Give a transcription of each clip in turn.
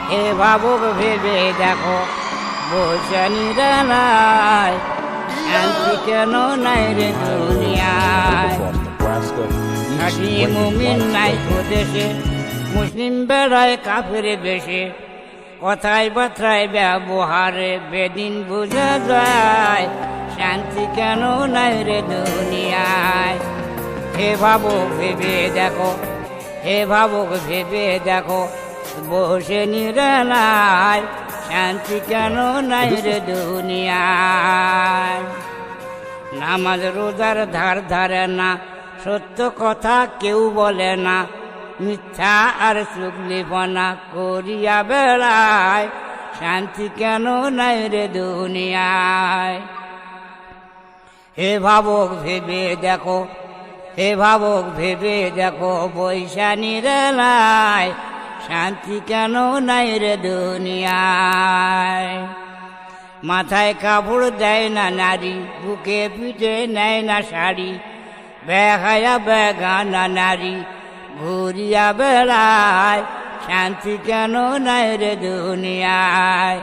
হে ভাবুক ভেবে দেখো বসে নিরালায়, শান্তি কেন নাই রে দুনিয়ায়। খাঁটি মুমিন নাই তো দেশে, মুসলিম বেড়ায় কাফের বেশে, কথায় বার্তায় ব্যবহারে বেদিন বোঝা যায়, শান্তি কেন নাই রে দুনিয়ায়। হে ভাবুক ভেবে দেখো, হে ভাবুক ভেবে দেখো বসে নিরালায়, শান্তি কেন নাই রে দুনিয়ায়। নামাজ রোজার ধার ধারে না, সত্য কথা কেউ বলে না, মিথ্যা আর চুগলিপনা করিয়া বেড়ায়, শান্তি কেন নাই রে দুনিয়ায়। হে ভাবুক ভেবে দেখো, হে ভাবুক ভেবে দেখো বৈশা নিরালায়, শান্তি কেন নাই রে দুনিয়ায়। মাথায় কাপড় দেয় না নারী, বুকে পিঠে নেয় না শাড়ি, বেহায়া বেগানা নারী ঘুরিয়া বেড়ায়, শান্তি কেন নাই রে দুনিয়ায়।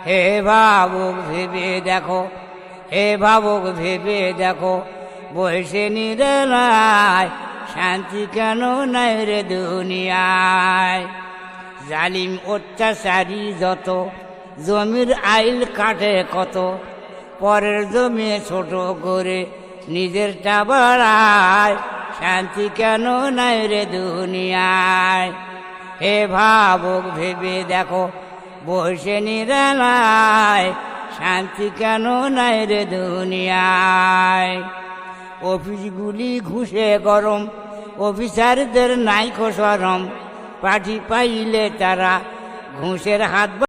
হে ভাবুক ভেবে দেখো, হে ভাবুক ভেবে দেখো বসে নিরালায়, শান্তি কেন নাই রে দুনিয়ায়। জালিম অত্যাচারী যত, জমির আইল কাটে কত, পরের জমি ছোট করে নিজেরটা বাড়ায়, শান্তি কেন নাই রে দুনিয়ায়। হে ভাবুক ভেবে দেখো বসে নিরালায়, শান্তি কেন নাই রে দুনিয়ায়। অফিসগুলি ঘুষে গরম, অফিসারদের নাই শরম, পার্টি পাইলে তারা ঘুষের হাত